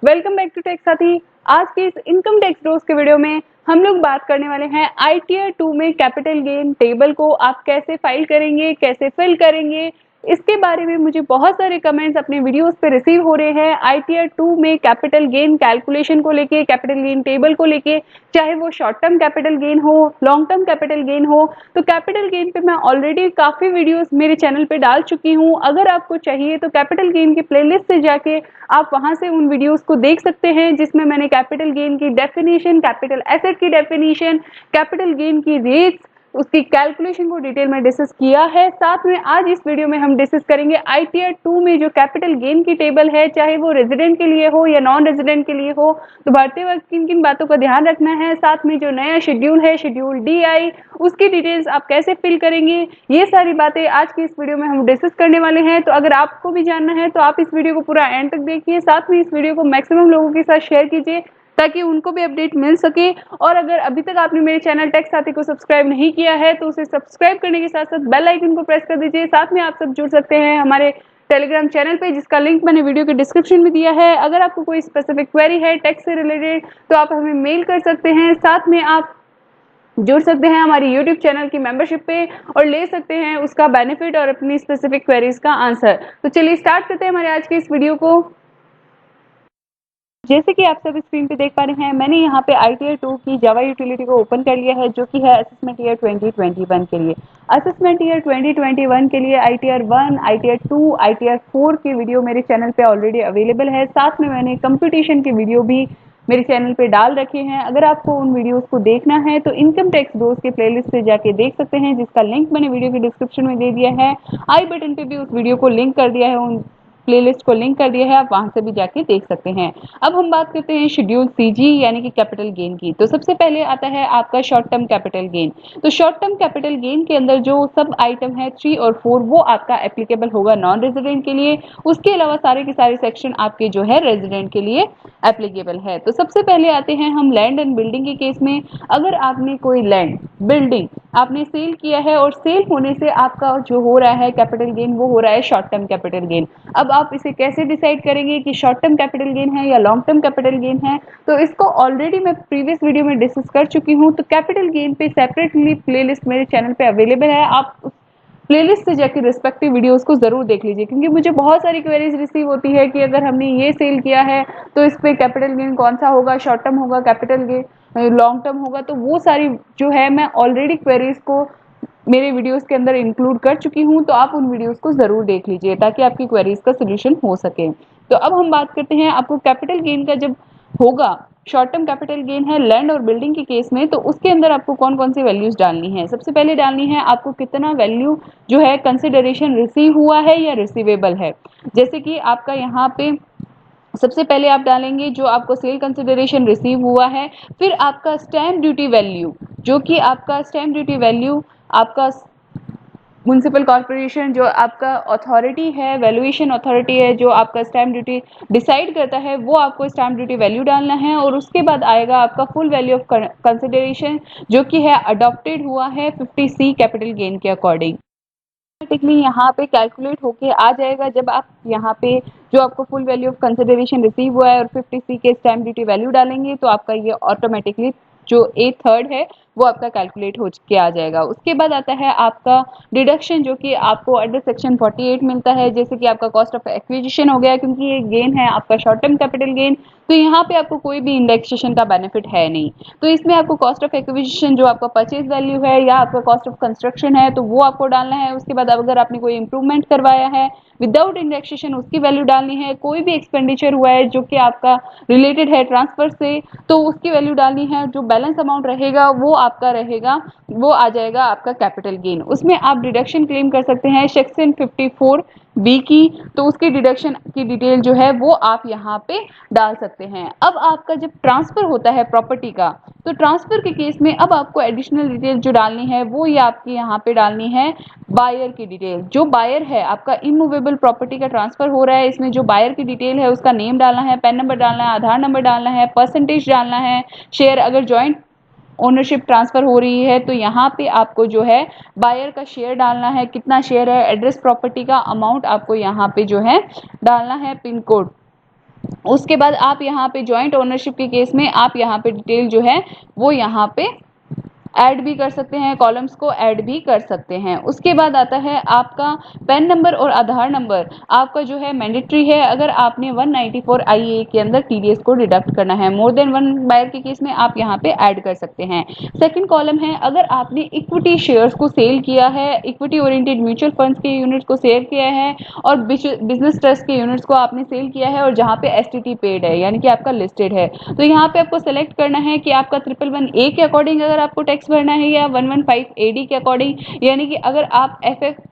Welcome back to take साथी। आज के इस इनकम टैक्स रोज के वीडियो में हम लोग बात करने वाले हैं आईटीआर 2 में कैपिटल गेन टेबल को आप कैसे फाइल करेंगे, कैसे फिल करेंगे। इसके बारे में मुझे बहुत सारे कमेंट्स अपने वीडियोस पे रिसीव हो रहे हैं। आईटीआर 2 में कैपिटल गेन कैलकुलेशन को लेके, कैपिटल गेन टेबल को लेके, चाहे वो शॉर्ट टर्म कैपिटल गेन हो, लॉन्ग टर्म कैपिटल गेन हो। तो कैपिटल गेन पे मैं ऑलरेडी काफी वीडियोस मेरे चैनल पे डाल चुकी हूँ। अगर आपको चाहिए तो कैपिटल गेन की प्लेलिस्ट से जाके आप वहां से उन वीडियोस को देख सकते हैं, जिसमें मैंने कैपिटल गेन की डेफिनेशन, कैपिटल एसेट की डेफिनेशन, कैपिटल गेन की रेट्स, उसकी कैलकुलेशन को डिटेल में डिस्कस किया है। साथ में आज इस वीडियो में हम डिस्कस करेंगे आईटीआर 2 में जो कैपिटल गेन की टेबल है, चाहे वो रेजिडेंट के लिए हो या नॉन रेजिडेंट के लिए हो, तो भरते वक्त किन किन बातों का ध्यान रखना है। साथ में जो नया शेड्यूल है, शेड्यूल DI, उसकी डिटेल्स आप कैसे फिल करेंगे, ये सारी बातें आज की इस वीडियो में हम डिस्कस करने वाले हैं। तो अगर आपको भी जानना है तो आप इस वीडियो को पूरा एंड तक देखिए। साथ में इस वीडियो को मैक्सिमम लोगों के साथ शेयर कीजिए ताकि उनको भी अपडेट मिल सके। और अगर अभी तक आपने मेरे चैनल टेक साथी को सब्सक्राइब नहीं किया है तो उसे सब्सक्राइब करने के साथ साथ बेल आइकन को प्रेस कर दीजिए। साथ में आप सब जुड़ सकते हैं हमारे टेलीग्राम चैनल पे, जिसका लिंक मैंने वीडियो के डिस्क्रिप्शन में दिया है। अगर आपको कोई स्पेसिफिक क्वेरी है टैक्स से रिलेटेड तो आप हमें मेल कर सकते हैं। साथ में आप जुड़ सकते हैं हमारी यूट्यूब चैनल की मेंबरशिप पे और ले सकते हैं उसका बेनिफिट और अपनी स्पेसिफिक क्वेरीज का आंसर। तो चलिए स्टार्ट करते हैं हमारे आज के इस वीडियो को। जैसे कि आप सब स्क्रीन पे देख पा रहे हैं, मैंने यहाँ पे आईटीआर 2 की जावा यूटिलिटी को ओपन कर लिया है, जो कि है असेसमेंट ईयर 2021 के लिए। असेसमेंट ईयर 2021 के लिए आईटीआर 1, आईटीआर 2, आईटीआर 4 की वीडियो मेरे चैनल पे ऑलरेडी अवेलेबल है। साथ में मैंने कंप्यूटेशन की वीडियो भी मेरे चैनल पे डाल रखे हैं। अगर आपको उन वीडियोस को देखना है तो इनकम टैक्स दोस्त के प्लेलिस्ट से जाके देख सकते हैं, जिसका लिंक मैंने वीडियो के डिस्क्रिप्शन में दे दिया है। आई बटन पे भी उस वीडियो को लिंक कर दिया है, उन प्लेलिस्ट को लिंक कर दिया है, आप वहां से भी जाके देख सकते हैं। अब हम बात करते हैं शेड्यूल CG यानी कि कैपिटल गेन की। तो सबसे पहले आता है आपका शॉर्ट टर्म कैपिटल गेन। तो शॉर्ट टर्म कैपिटल गेन के अंदर जो सब आइटम है 3 और 4 वो आपका एप्लीकेबल होगा नॉन रेजिडेंट के लिए। उसके अलावा सारे के सारे सेक्शन आपके जो है रेजिडेंट के लिए एप्लीकेबल है। तो सबसे पहले आते हैं हम लैंड एंड बिल्डिंग के केस में। अगर आपने कोई लैंड, बिल्डिंग आपने सेल किया है और सेल होने से आपका जो हो रहा है कैपिटल गेन, वो हो रहा है शॉर्ट टर्म कैपिटल गेन। अब आप इसे कैसे डिसाइड करेंगे कि शॉर्ट टर्म कैपिटल गेन है या लॉन्ग टर्म कैपिटल गेन है, तो इसको ऑलरेडी मैं प्रीवियस वीडियो में डिस्कस कर चुकी हूँ। तो कैपिटल गेन पे सेपरेटली प्लेलिस्ट मेरे चैनल पे अवेलेबल है, आप उस प्लेलिस्ट से जाकर रिस्पेक्टिव वीडियोस को जरूर देख लीजिए। क्योंकि मुझे बहुत सारी क्वेरीज रिसीव होती है कि अगर हमने ये सेल किया है तो इस पे कैपिटल गेन कौन सा होगा, शॉर्ट टर्म होगा, कैपिटल गेन लॉन्ग टर्म होगा। तो वो सारी जो है मैं ऑलरेडी क्वेरीज को मेरे वीडियोस के अंदर इंक्लूड कर चुकी हूँ। तो आप उन वीडियोस को जरूर देख लीजिए ताकि आपकी क्वेरीज का सोल्यूशन हो सके। तो अब हम बात करते हैं आपको कैपिटल गेन का जब होगा, शॉर्ट टर्म कैपिटल गेन है लैंड और बिल्डिंग के केस में, तो उसके अंदर आपको कौन कौन सी वैल्यूज डालनी है। सबसे पहले डालनी है आपको कितना वैल्यू जो है कंसिडरेशन रिसीव हुआ है या रिसीवेबल है। जैसे कि आपका यहाँ पे सबसे पहले आप डालेंगे जो आपको सेल कंसिडरेशन रिसीव हुआ है, फिर आपका स्टैम्प ड्यूटी वैल्यू, जो कि आपका स्टैम्प ड्यूटी वैल्यू आपका म्युनिसिपल कॉर्पोरेशन जो आपका अथॉरिटी है, वैल्यूएशन अथॉरिटी है, जो आपका स्टैम्प ड्यूटी डिसाइड करता है, वो आपको स्टैम्प ड्यूटी वैल्यू डालना है। और उसके बाद आएगा आपका फुल वैल्यू ऑफ कंसिडरेशन, जो कि है अडॉप्टेड हुआ है 50C कैपिटल गेन के अकॉर्डिंग। ऑटोमेटिकली यहाँ पे कैलकुलेट होके आ जाएगा। जब आप यहाँ पे जो आपको full value of consideration receive हुआ है और 50C के स्टैम्प ड्यूटी वैल्यू डालेंगे तो आपका ये ऑटोमेटिकली जो A3 है वो आपका कैलकुलेट हो के आ जाएगा। उसके बाद आता है आपका डिडक्शन, जो कि आपको अंडर सेक्शन 48 मिलता है। जैसे कि आपका कॉस्ट ऑफ एक्विजिशन हो गया, क्योंकि ये गेन है आपका शॉर्ट टर्म कैपिटल गेन, तो यहाँ पे आपको कोई भी इंडेक्सेशन का बेनिफिट है नहीं। तो इसमें आपको कॉस्ट ऑफ एक्विजिशन जो आपका परचेज वैल्यू है या आपका कॉस्ट ऑफ कंस्ट्रक्शन है तो वो आपको डालना है। उसके बाद अगर आपने कोई इंप्रूवमेंट करवाया है विदाउट इंडेक्सेशन, उसकी वैल्यू डालनी है। कोई भी एक्सपेंडिचर हुआ है जो कि आपका रिलेटेड है ट्रांसफर से, तो उसकी वैल्यू डालनी है। जो बैलेंस अमाउंट रहेगा वो आपका रहेगा, वो आ जाएगा आपका कैपिटल गेन। उसमें आप डिडक्शन क्लेम कर सकते हैं सेक्शन 54B की, तो उसकी डिडक्शन की डिटेल जो है वो आप यहाँ पे डाल सकते हैं। अब आपका जब ट्रांसफर होता है प्रॉपर्टी का, तो ट्रांसफर के केस में अब आपको एडिशनल डिटेल जो डालनी है वो ये आपकी यहाँ पे डालनी है बायर की डिटेल। जो बायर है आपका इमूवेबल प्रॉपर्टी का ट्रांसफर हो रहा है, इसमें जो बायर की डिटेल है उसका नेम डालना है, पैन नंबर डालना है, आधार नंबर डालना है, परसेंटेज डालना है, शेयर अगर ज्वाइंट ओनरशिप ट्रांसफर हो रही है तो यहाँ पे आपको जो है बायर का शेयर डालना है, कितना शेयर है, एड्रेस प्रॉपर्टी का अमाउंट आपको यहाँ पे जो है डालना है, पिन कोड उसके बाद आप यहाँ पे जॉइंट ओनरशिप के केस में आप यहाँ पे डिटेल जो है वो यहाँ पे ऐड भी कर सकते हैं, कॉलम्स को ऐड भी कर सकते हैं। उसके बाद आता है आपका पैन नंबर और आधार नंबर आपका जो है मैंडेटरी है अगर आपने 194 IA के अंदर TDS को डिडक्ट करना है। मोर देन वन बायर के केस में आप यहाँ पे ऐड कर सकते हैं। सेकंड कॉलम है अगर आपने इक्विटी शेयर्स को सेल किया है, इक्विटी ओरिएंटेड म्यूचुअल फंड्स के यूनिट को सेल किया है और बिजनेस ट्रस्ट के यूनिट्स को आपने सेल किया है और जहाँ पे STT पेड है यानी कि आपका लिस्टेड है, तो यहाँ पे आपको सेलेक्ट करना है कि आपका 111A के अकॉर्डिंग अगर आपको टैक्स भरना है या 115AD के अकॉर्डिंग, यानी कि अगर आप FF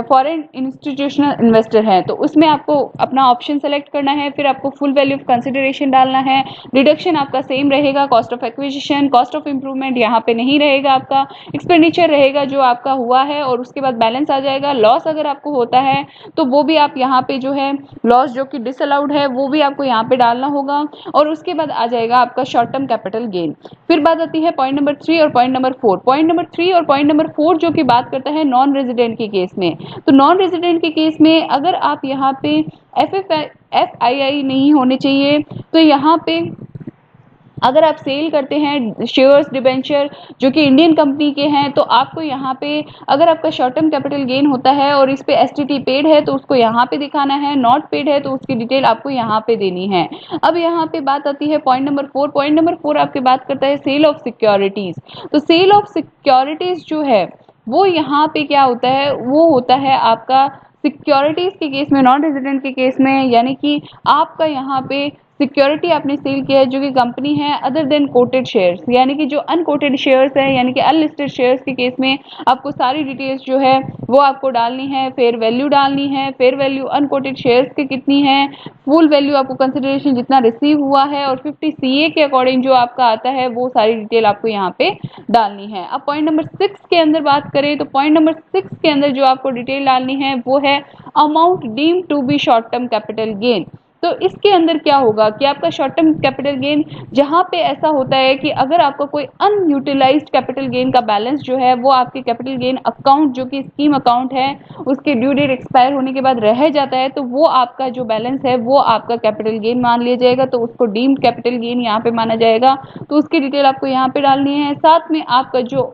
फॉरेन इंस्टीट्यूशनल इन्वेस्टर है तो उसमें आपको अपना ऑप्शन सेलेक्ट करना है। फिर आपको फुल वैल्यू ऑफ कंसिडरेशन डालना है। डिडक्शन आपका सेम रहेगा, cost of acquisition, cost of improvement यहाँ पे नहीं रहेगा, आपका एक्सपेंडिचर रहेगा जो आपका हुआ है और उसके बाद बैलेंस आ जाएगा। लॉस अगर आपको होता है तो वो भी आप यहाँ पे जो है लॉस जो कि डिसअलाउड है वो भी आपको यहाँ पे डालना होगा और उसके बाद आ जाएगा आपका शॉर्ट टर्म कैपिटल गेन। फिर बात आती है पॉइंट नंबर 3 और पॉइंट नंबर 4। पॉइंट नंबर 3 और पॉइंट नंबर 4 जो कि बात करता है नॉन रेजिडेंट के केस में, तो नॉन रेजिडेंट के केस में अगर आप यहाँ पे FII नहीं होने चाहिए, तो यहाँ पे अगर आप सेल करते हैं शेयर्स डिबेंचर जो कि इंडियन कंपनी के हैं तो आपको यहाँ पे अगर आपका शॉर्ट टर्म कैपिटल गेन होता है और इस पे STT पेड है तो उसको यहाँ पे दिखाना है, नॉट पेड है तो उसकी डिटेल आपको यहाँ पे देनी है। अब यहाँ पे बात आती है पॉइंट नंबर 4। पॉइंट नंबर 4 आपकी बात करता है सेल ऑफ सिक्योरिटीज। तो सेल ऑफ सिक्योरिटीज जो है वो यहाँ पे क्या होता है, वो होता है आपका सिक्योरिटीज के केस में, नॉन रेजिडेंट के केस में, यानी कि आपका यहाँ पे सिक्योरिटी आपने सेल किया है जो कि कंपनी है अदर देन कोटेड शेयर्स, यानी कि जो अनकोटेड शेयर्स है यानी कि अनलिस्टेड शेयर्स के केस में आपको सारी डिटेल्स जो है वो आपको डालनी है। फेयर वैल्यू डालनी है, फेयर वैल्यू अनकोटेड शेयर्स की कितनी है, फुल वैल्यू आपको कंसिडरेशन जितना रिसीव हुआ है और 50 CA के अकॉर्डिंग जो आपका आता है वो सारी डिटेल आपको यहाँ पे डालनी है। अब पॉइंट नंबर 6 के अंदर बात करें तो पॉइंट नंबर 6 के अंदर जो आपको डिटेल डालनी है वो है amount deemed to be short term capital gain. तो इसके अंदर क्या होगा कि आपका शॉर्ट टर्म कैपिटल गेन जहां पे ऐसा होता है कि अगर आपका कोई अनयूटिलाइज्ड कैपिटल गेन का बैलेंस जो है वो आपके कैपिटल गेन अकाउंट जो कि स्कीम अकाउंट है उसके ड्यू डेट एक्सपायर होने के बाद रह जाता है तो वो आपका जो बैलेंस है वो आपका कैपिटल गेन मान लिया जाएगा, तो उसको डीम्ड कैपिटल गेन यहाँ पे माना जाएगा। तो उसकी डिटेल आपको यहाँ पे डालनी है। साथ में आपका जो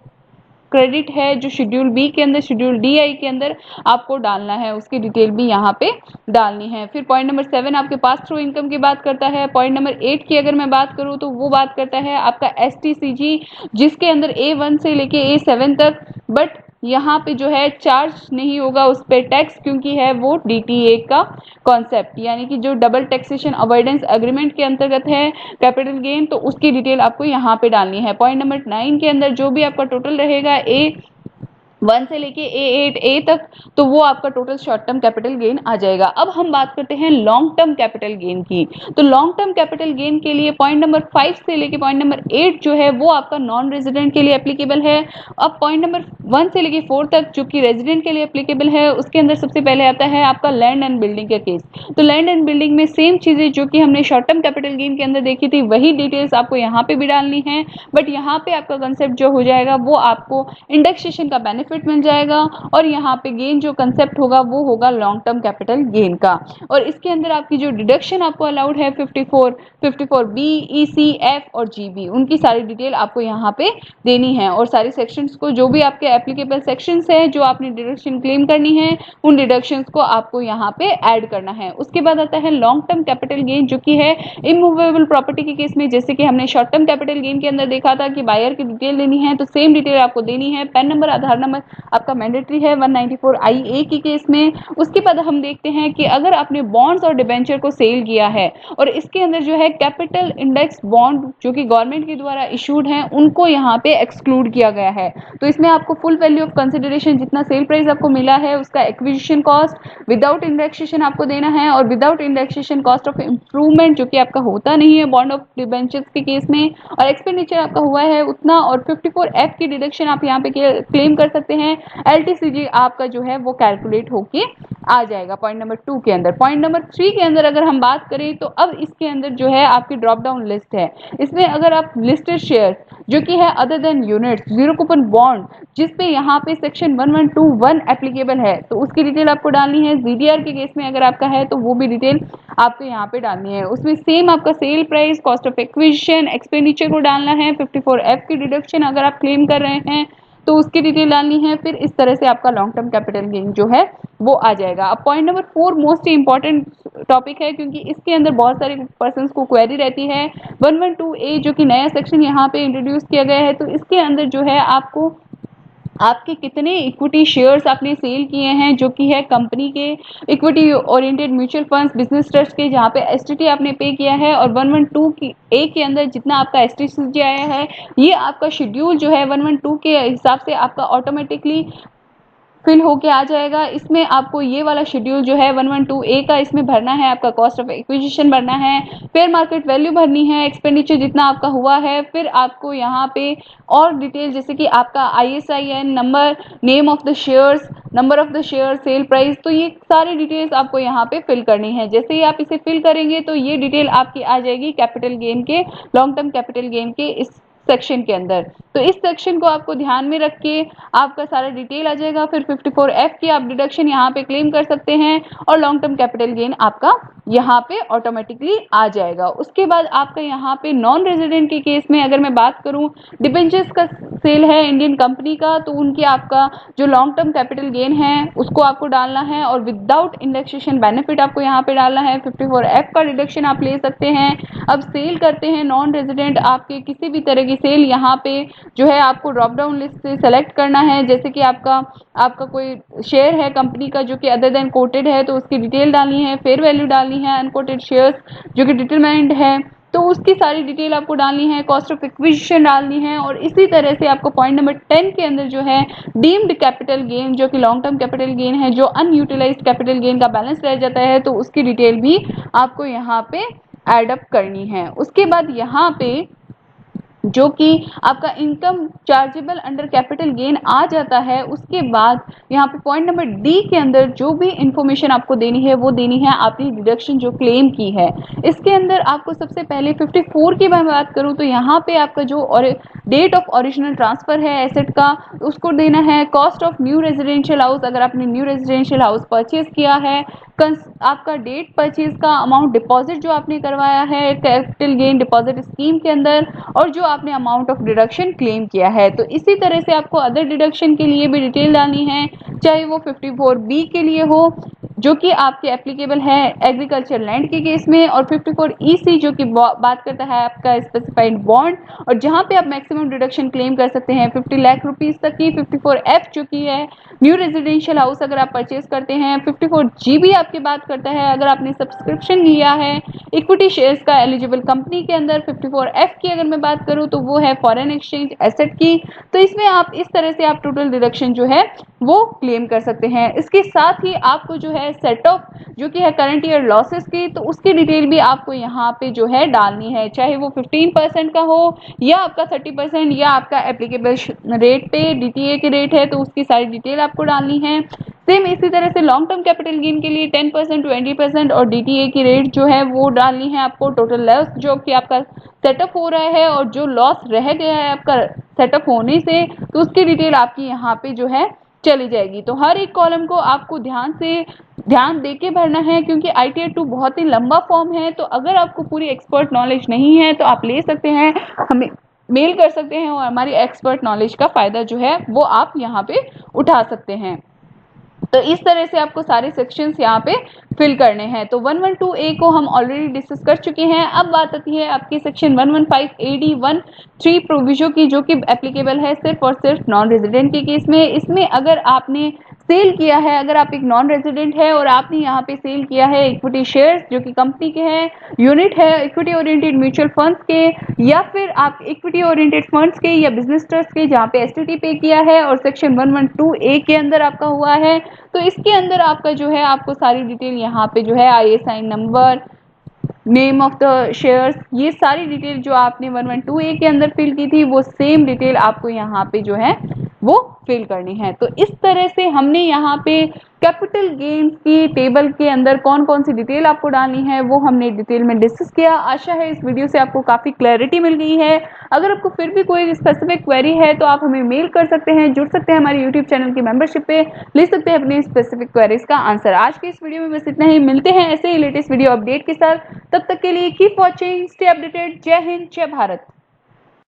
क्रेडिट है जो शेड्यूल बी के अंदर, शेड्यूल DI के अंदर आपको डालना है, उसकी डिटेल भी यहाँ पे डालनी है। फिर पॉइंट नंबर 7 आपके पास थ्रू इनकम की बात करता है। पॉइंट नंबर 8 की अगर मैं बात करूँ तो वो बात करता है आपका STCG जिसके अंदर A1 से लेके A7 तक, बट यहाँ पे जो है चार्ज नहीं होगा उस पर टैक्स क्योंकि है वो DTA का कॉन्सेप्ट, यानी कि जो डबल टैक्सेशन अवॉइडेंस एग्रीमेंट के अंतर्गत है कैपिटल गेन, तो उसकी डिटेल आपको यहाँ पे डालनी है। पॉइंट नंबर 9 के अंदर जो भी आपका टोटल रहेगा A1 से लेके A8A तक, तो वो आपका total short term capital gain आ जाएगा। अब हम बात करते हैं लॉन्ग टर्म कैपिटल गेन की। तो लॉन्ग टर्म कैपिटल गेन के लिए पॉइंट नंबर 5 से लेके पॉइंट नंबर 8 जो है वो आपका नॉन रेजिडेंट के लिए एप्लीकेबल है। अब पॉइंट नंबर 1 से लेके 4 तक जो कि रेजिडेंट के लिए एप्लीकेबल है उसके अंदर सबसे पहले आता है आपका लैंड एंड बिल्डिंग का केस। तो लैंड एंड बिल्डिंग में सेम चीजें जो कि हमने शॉर्ट टर्म कैपिटल गेन के अंदर देखी थी वही डिटेल्स आपको यहाँ पे भी डालनी है, बट यहाँ पे आपका कंसेप्ट जो हो जाएगा वो आपको इंडेक्सेशन का बेनिफिट मिल जाएगा और यहाँ पे गेन जो कंसेप्ट होगा वो होगा लॉन्ग टर्म कैपिटल गेन का। और इसके अंदर आपकी जो डिडक्शन आपको अलाउड है 54B, EC, F और GB, उनकी सारी डिटेल आपको यहाँ पे देनी है और सारी सेक्शंस को जो भी आपके एप्लीकेबल सेक्शंस हैं जो आपने डिडक्शन क्लेम करनी है उन डिडक्शंस को आपको यहाँ पे ऐड करना है। उसके बाद आता है लॉन्ग टर्म कैपिटल गेन जो कि है इमूवेबल प्रॉपर्टी के केस में, जैसे कि हमने शॉर्ट टर्म कैपिटल गेन के अंदर देखा था कि बायर की डिटेल देनी है, तो सेम डिटेल आपको देनी है। पैन नंबर आधार नंबर आपका मैंडेटरी है 194 IA के केस में। उसके बाद हम देखते हैं कि अगर आपने बॉन्ड्स और डिबेंचर को सेल किया है और इसके अंदर जो है कैपिटल इंडेक्स बॉन्ड जो कि गवर्नमेंट के द्वारा इशूड हैं उनको यहाँ पे एक्सक्लूड किया गया है, तो इसमें आपको फुल वैल्यू ऑफ कंसिडरेशन जितना सेल प्राइस आपको मिला है उसका एक्विजिशन कॉस्ट विदाउट इंडेक्सेशन आपको देना है और without indexation cost of improvement जो कि आपका होता नहीं है बॉन्ड ऑफ डिबेंचर्स के केस में, और एक्सपेंडिचर आपका हुआ है उतना, और 54F की डिडक्शन आप यहाँ पे क्लेम कर सकते हैं। LTCG आपका जो है वो कैलकुलेट होके आ जाएगा पॉइंट नंबर 2 के अंदर। पॉइंट नंबर 3 के अंदर अगर हम बात करें तो अब इसके अंदर जो है आपकी ड्रॉप डाउन लिस्ट है। इसमें अगर आप लिस्टेड शेयर जो कि है other than units, zero coupon bond, जिस पे यहाँ पे सेक्शन 1121 एप्लीकेबल है, तो उसकी डिटेल आपको डालनी है। जीडीआर के केस में अगर आपका है तो वो भी डिटेल आपको यहाँ पे डालनी है। उसमें सेम आपका sale price, cost of acquisition, expenditure को डालना है। 54F की डिडक्शन अगर आप क्लेम कर रहे हैं तो उसकी डिटेल डालनी है। फिर इस तरह से आपका लॉन्ग टर्म कैपिटल गेन जो है वो आ जाएगा। अब point number 4 most important topic है, क्योंकि इसके अंदर बहुत सारे पर्सन्स को क्वेरी रहती है। 112A जो कि नया सेक्शन यहाँ पे इंट्रोड्यूस किया गया है, तो इसके अंदर जो है आपको आपके कितने इक्विटी शेयर्स आपने सेल किए हैं जो कि है कंपनी के equity oriented mutual funds, business trust के, जहाँ पे एसटीटी आपने पे किया है, और 112 की ए के अंदर जितना आपका एसटीसी आया है, ये आपका शेड्यूल जो है 112 के हिसाब से आपका ऑटोमेटिकली फिल होके आ जाएगा। इसमें आपको ये वाला शेड्यूल जो है 112A का इसमें भरना है, आपका कॉस्ट ऑफ एक्विजिशन भरना है, फेयर मार्केट वैल्यू भरनी है, एक्सपेंडिचर जितना आपका हुआ है, फिर आपको यहाँ पे और डिटेल जैसे कि आपका ISIN number, name of the shares, number of the share, sale price, तो ये सारी डिटेल्स आपको यहाँ पे फिल करनी है। जैसे ही आप इसे फिल करेंगे तो ये डिटेल आपकी आ जाएगी कैपिटल गेन के, लॉन्ग टर्म कैपिटल गेन के इस सेक्शन के अंदर। तो इस सेक्शन को आपको ध्यान में रख के आपका सारा डिटेल आ जाएगा। फिर 54F की आप डिडक्शन यहाँ पे क्लेम कर सकते हैं और लॉन्ग टर्म कैपिटल गेन आपका यहाँ पे ऑटोमेटिकली आ जाएगा। उसके बाद आपका यहाँ पे नॉन रेजिडेंट के केस में अगर मैं बात करूँ, डिबेंचर्स का सेल है इंडियन कंपनी का, तो उनकी आपका जो लॉन्ग टर्म कैपिटल गेन है उसको आपको डालना है और विदाउट इंडेक्सेशन बेनिफिट आपको यहाँ पे डालना है। 54F का डिडक्शन आप ले सकते हैं। अब सेल करते हैं नॉन रेजिडेंट, आपके किसी भी तरह की सेल यहाँ पे जो है आपको ड्रॉप डाउन लिस्ट से सेलेक्ट करना है। जैसे कि आपका कोई शेयर है कंपनी का जो कि अदर देन कोटेड है, तो उसकी डिटेल डालनी है, फेयर वैल्यू डालनी है, अनकोटेड शेयर्स जो कि डिटरमाइंड है तो उसकी सारी डिटेल आपको डालनी है, कॉस्ट ऑफ एक्विजिशन डालनी है। और इसी तरह से आपको पॉइंट नंबर 10 के अंदर जो है डीम्ड कैपिटल गेन जो कि लॉन्ग टर्म कैपिटल गेन है, जो अनयूटिलाइज्ड कैपिटल गेन का बैलेंस रह जाता है, तो उसकी डिटेल भी आपको यहाँ पे एड अप करनी है। उसके बाद यहाँ पे जो कि आपका income chargeable under capital gain आ जाता है, उसके बाद यहाँ पे पॉइंट नंबर डी के अंदर जो भी इंफॉर्मेशन आपको देनी है वो देनी है आपने डिडक्शन जो क्लेम की है। इसके अंदर आपको सबसे पहले 54 की मैं बात करूँ तो यहाँ पे आपका जो और डेट ऑफ ओरिजिनल ट्रांसफर है एसेट का उसको देना है। Cost of new residential house, अगर आपने न्यू रेजिडेंशियल हाउस परचेज किया है, आपका डेट परचेज का अमाउंट, डिपॉजिट जो आपने करवाया है कैपिटल गेन डिपॉजिट स्कीम के अंदर, और जो आपने अमाउंट ऑफ डिडक्शन क्लेम किया है। तो इसी तरह से आपको अदर डिडक्शन के लिए भी डिटेल डालनी है, चाहे वो 54B के लिए हो जो कि आपके एप्लीकेबल है एग्रीकल्चर लैंड के केस में, और 54EC जो कि बात करता है आपका स्पेसिफाइड बॉन्ड और जहां पे आप मैक्सिमम डिडक्शन क्लेम कर सकते हैं 50 लाख रुपीस तक की। 54F जो कि है न्यू रेजिडेंशियल हाउस अगर आप परचेज करते हैं। 54GB आपकी बात करता है अगर आपने सब्सक्रिप्शन लिया है इक्विटी शेयर्स का एलिजिबल कंपनी के अंदर। 54F की अगर मैं बात करूं तो वो है फॉरेन एक्सचेंज एसेट की। तो इसमें आप इस तरह से आप टोटल डिडक्शन जो है वो क्लेम कर सकते हैं। इसके साथ ही आपको जो है सेट ऑफ जो कि है करंट ईयर लॉसेस की, तो उसकी डिटेल भी आपको यहाँ पे जो है डालनी है, चाहे वो 15% का हो या आपका 30% या आपका एप्लीकेबल रेट पे DTA के रेट है तो उसकी सारी डिटेल आपको डालनी है। सेम इसी तरह से लॉन्ग टर्म कैपिटल गेन के लिए 10%, 20% और DTA की रेट जो है वो डालनी है आपको। टोटल लॉस जो कि आपका सेटअप हो रहा है और जो लॉस रह गया है आपका सेटअप होने से, तो उसकी डिटेल आपकी यहाँ पे जो है चली जाएगी। तो हर एक कॉलम को आपको ध्यान दे के भरना है, क्योंकि ITR 2 बहुत ही लंबा फॉर्म है। तो अगर आपको पूरी एक्सपर्ट नॉलेज नहीं है तो आप ले सकते हैं, हमें मेल कर सकते हैं और हमारी एक्सपर्ट नॉलेज का फ़ायदा जो है वो आप यहाँ पे उठा सकते हैं। तो इस तरह से आपको सारे सेक्शंस यहाँ पे फिल करने हैं। तो 112A को हम ऑलरेडी डिस्कस कर चुके हैं। अब बात आती है आपकी सेक्शन 115AD13 प्रोविजो की, जो कि एप्लीकेबल है सिर्फ और सिर्फ नॉन रेजिडेंट के केस में। इसमें अगर आपने सेल किया है, अगर आप एक नॉन रेजिडेंट है और आपने यहाँ पे सेल किया है इक्विटी शेयर्स जो कि कंपनी के हैं, यूनिट है इक्विटी ओरिएंटेड म्यूचुअल फंड्स के, या फिर आप इक्विटी ओरिएंटेड फंड्स के या बिजनेस ट्रस्ट के जहाँ पे STT पे किया है और सेक्शन 112A के अंदर आपका हुआ है, तो इसके अंदर आपका जो है आपको सारी डिटेल यहाँ पे जो है ISIN number, name of the shares, ये सारी डिटेल जो आपने 112A के अंदर फिल की थी वो सेम डिटेल आपको यहाँ पे जो है वो फिल करनी है। तो इस तरह से हमने यहाँ पे कैपिटल गेन्स की टेबल के अंदर कौन कौन सी डिटेल आपको डालनी है वो हमने डिटेल में डिस्कस किया। आशा है इस वीडियो से आपको काफ़ी क्लैरिटी मिल गई है। अगर आपको फिर भी कोई स्पेसिफिक क्वेरी है तो आप हमें मेल कर सकते हैं, जुड़ सकते हैं हमारे यूट्यूब चैनल की मेंबरशिप पे, ले सकते हैं अपनी स्पेसिफिक क्वेरीज का आंसर। आज की इस वीडियो में बस इतना ही, मिलते हैं ऐसे ही लेटेस्ट वीडियो अपडेट के साथ। तब तक के लिए कीप वॉचिंग, स्टे अपडेटेड। जय हिंद, जय भारत।